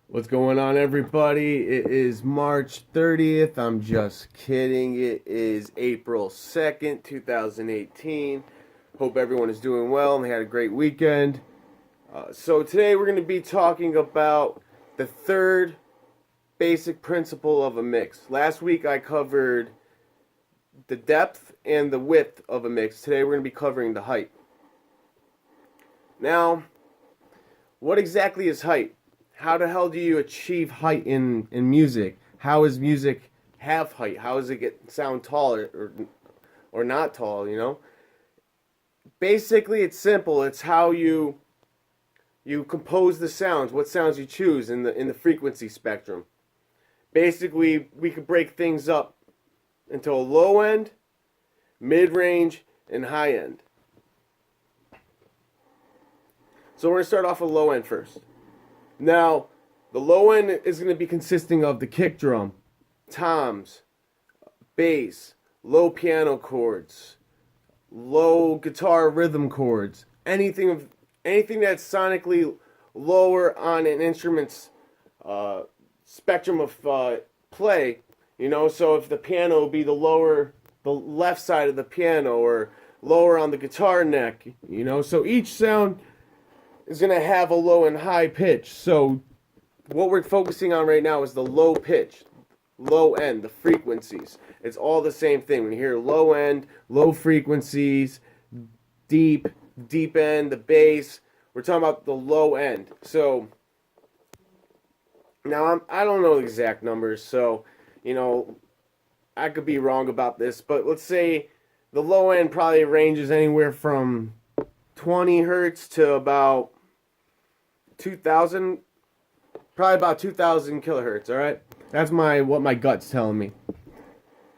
What's going on, everybody? It is March 30th. I'm just kidding. It is April 2nd, 2018. Hope everyone is doing well and they had a great weekend. So today we're going to be talking about the third basic principle of a mix. Last week I covered the depth and the width of a mix. Today we're going to be covering the height. Now, what exactly is height? How the hell do you achieve height in music? How does music have height? How does it sound tall or not tall, you know? Basically, it's simple. It's how you compose the sounds, what sounds you choose in the frequency spectrum. Basically, we could break things up into a low end, mid-range, and high end. So we're going to start off with low end first. Now, the low end is going to be consisting of the kick drum, toms, bass, low piano chords, low guitar rhythm chords, anything that's sonically lower on an instrument's spectrum of play. You know, so if the piano would be the left side of the piano, or lower on the guitar neck. You know, so each sound is going to have a low and high pitch. So what we're focusing on right now is the low pitch, low end, the frequencies. It's all the same thing. When you hear low end, low frequencies, deep end, the bass, we're talking about the low end. So now I don't know the exact numbers, so you know, I could be wrong about this, but let's say the low end probably ranges anywhere from 20 hertz to about 2,000, probably about 2,000 kilohertz. All right, that's what my gut's telling me.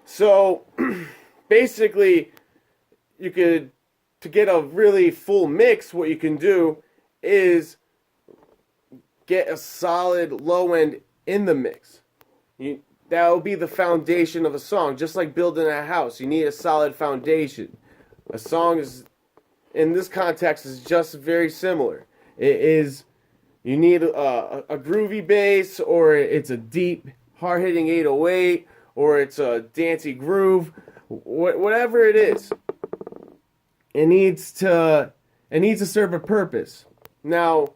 So basically, to get a really full mix, what you can do is get a solid low end in the mix. That will be the foundation of a song, just like building a house. You need a solid foundation. A song is, in this context, is just very similar. You need a groovy bass, or it's a deep, hard-hitting 808, or it's a dancey groove. Whatever it is, it needs to serve a purpose. Now,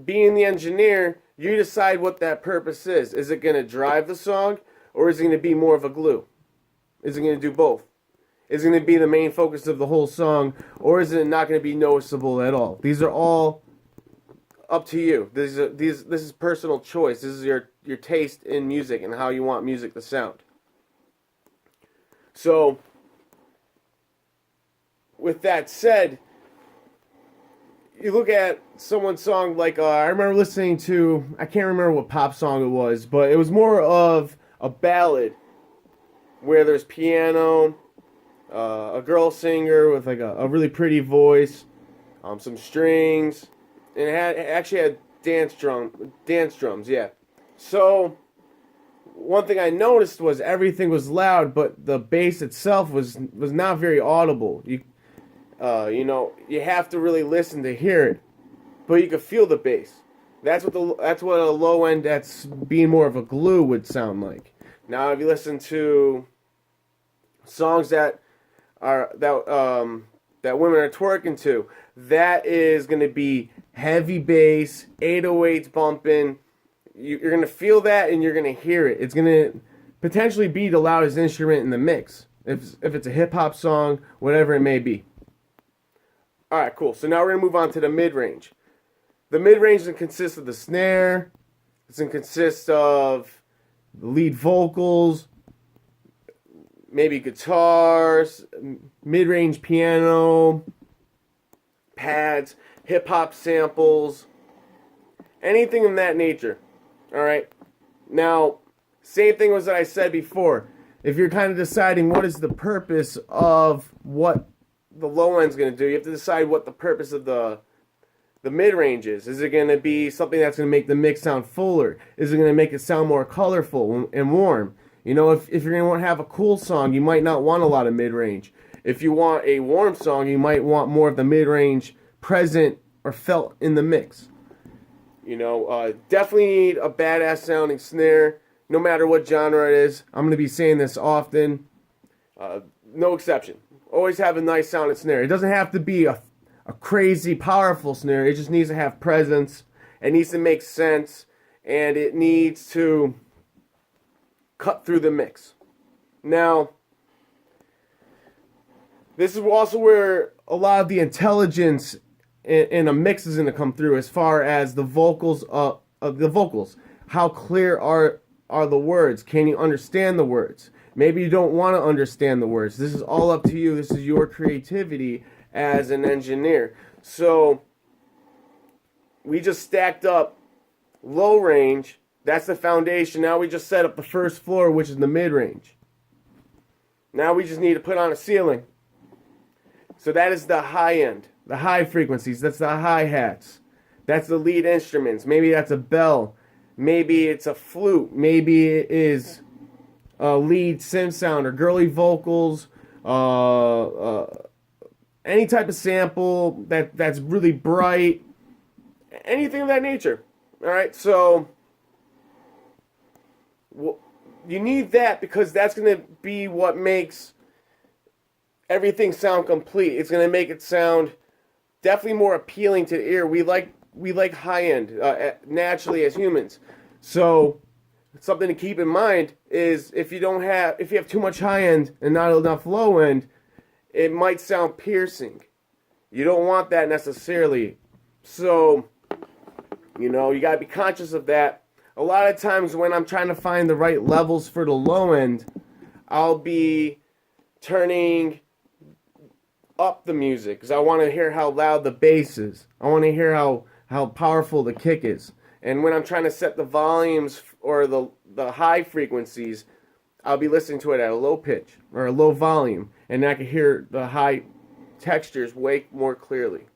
being the engineer, you decide what that purpose is. Is it going to drive the song, or is it going to be more of a glue? Is it going to do both? Is it going to be the main focus of the whole song, or is it not going to be noticeable at all? These are all up to you. This is personal choice. This is your taste in music and how you want music to sound. So, with that said, you look at someone's song like I remember listening to, I can't remember what pop song it was, but it was more of a ballad where there's piano, a girl singer with like a really pretty voice, some strings, and it actually had dance drums, yeah. So one thing I noticed was everything was loud, but the bass itself was not very audible. You have to really listen to hear it, but you could feel the bass. That's what a low end that's being more of a glue would sound like. Now, if you listen to songs that women are twerking to, that is going to be heavy bass, 808s bumping. You're going to feel that and you're going to hear it. It's going to potentially be the loudest instrument in the mix. If it's a hip-hop song, whatever it may be. Alright, cool. So now we're going to move on to the mid-range. The mid-range consists of the snare. It's going to consist of the lead vocals, maybe guitars, mid-range piano, pads, hip-hop samples, anything of that nature. Alright? Now, same thing as I said before. If you're kind of deciding what is the purpose of what the low end's going to do, you have to decide what the purpose of the mid-range is. Is it going to be something that's going to make the mix sound fuller? Is it going to make it sound more colorful and warm? You know, if you're going to have a cool song, you might not want a lot of mid-range. If you want a warm song, you might want more of the mid-range present or felt in the mix. Definitely need a badass sounding snare, no matter what genre it is. I'm going to be saying this often. No exception. Always have a nice sounding snare. It doesn't have to be a crazy powerful snare. It just needs to have presence. It needs to make sense. And it needs to cut through the mix. Now, this is also where a lot of the intelligence in a mix is going to come through, as far as the vocals of the vocals. How clear are the words? Can you understand the words? Maybe you don't want to understand the words. This is all up to you. This is your creativity as an engineer. So we just stacked up low range. That's the foundation. Now we just set up the first floor, which is the mid range. Now we just need to put on a ceiling. So that is the high end, the high frequencies. That's the hi-hats. That's the lead instruments. Maybe that's a bell. Maybe it's a flute. Maybe it is a lead synth sound or girly vocals. Any type of sample that's really bright. Anything of that nature. All right, so you need that, because that's going to be what makes everything sound complete. It's going to make it sound definitely more appealing to the ear. We like high end naturally as humans. So something to keep in mind is if you have too much high end and not enough low end, it might sound piercing. You don't want that necessarily. So you got to be conscious of that. A lot of times when I'm trying to find the right levels for the low end, I'll be turning up the music because I want to hear how loud the bass is. I want to hear how powerful the kick is. And when I'm trying to set the volumes or the high frequencies, I'll be listening to it at a low pitch or a low volume, and I can hear the high textures way more clearly.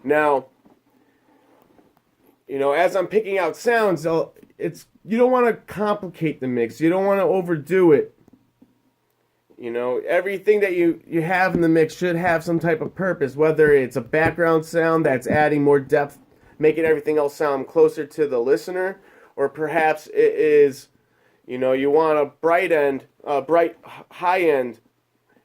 Now, as I'm picking out sounds, you don't want to complicate the mix. You don't want to overdo it. Everything that you have in the mix should have some type of purpose, whether it's a background sound that's adding more depth, making everything else sound closer to the listener, or perhaps it is, you want a bright high end,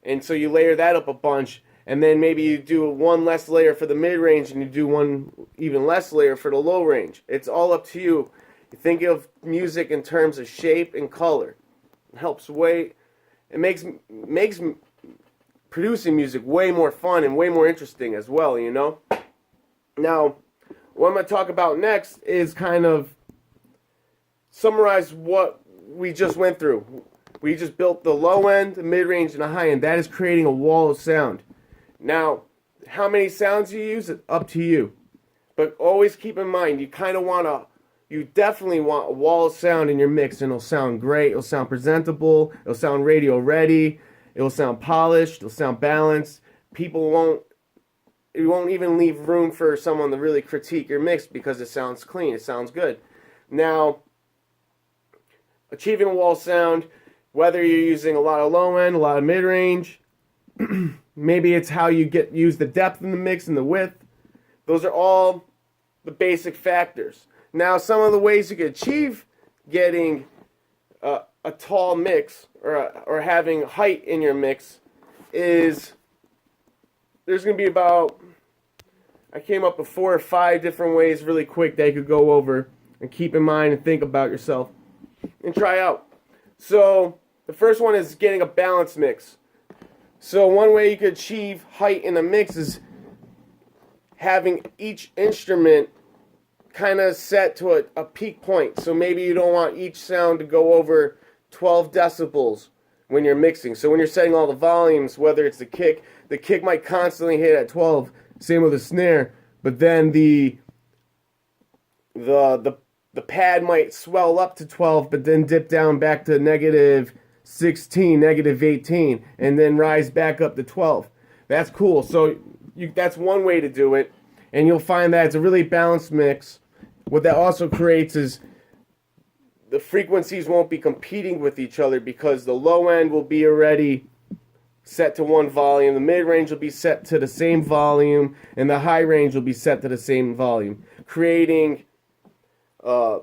and so you layer that up a bunch, and then maybe you do one less layer for the mid-range and you do one even less layer for the low range. It's all up to you. Think of music in terms of shape and color. It helps it makes producing music way more fun and way more interesting as well, Now, what I'm going to talk about next is kind of summarize what we just went through. We just built the low end, the mid-range, and the high end. That is creating a wall of sound. Now, how many sounds you use, it's up to you. But always keep in mind, you definitely want a wall of sound in your mix, and it'll sound great, it'll sound presentable, it'll sound radio ready, it'll sound polished, it'll sound balanced. It won't even leave room for someone to really critique your mix because it sounds clean, it sounds good. Now, achieving a wall sound, whether you're using a lot of low end, a lot of mid range, maybe it's how you use the depth in the mix and the width. Those are all the basic factors. Now, some of the ways you can achieve getting a tall mix or having height in your mix is there's going to be I came up with 4 or 5 different ways really quick that you could go over and keep in mind and think about yourself and try out. So the first one is getting a balanced mix. So one way you could achieve height in a mix is having each instrument kind of set to a peak point. So maybe you don't want each sound to go over 12 decibels when you're mixing. So when you're setting all the volumes, whether it's the kick might constantly hit at 12, same with the snare, but then the pad might swell up to 12, but then dip down back to negative 16, negative 18, and then rise back up to 12. That's cool. So that's one way to do it, and you'll find that it's a really balanced mix. What that also creates is the frequencies won't be competing with each other because the low end will be already set to one volume, the mid-range will be set to the same volume, and the high range will be set to the same volume. creating a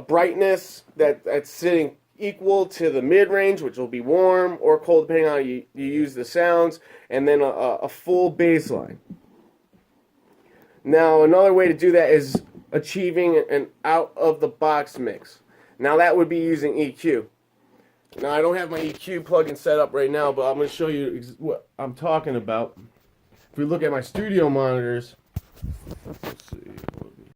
brightness that's sitting equal to the mid-range, which will be warm or cold depending on how you use the sounds, and then a full bass line. Now, another way to do that is achieving an out-of-the-box mix. Now, that would be using EQ. Now, I don't have my EQ plugin set up right now, but I'm going to show you what I'm talking about. If we look at my studio monitors, let's see.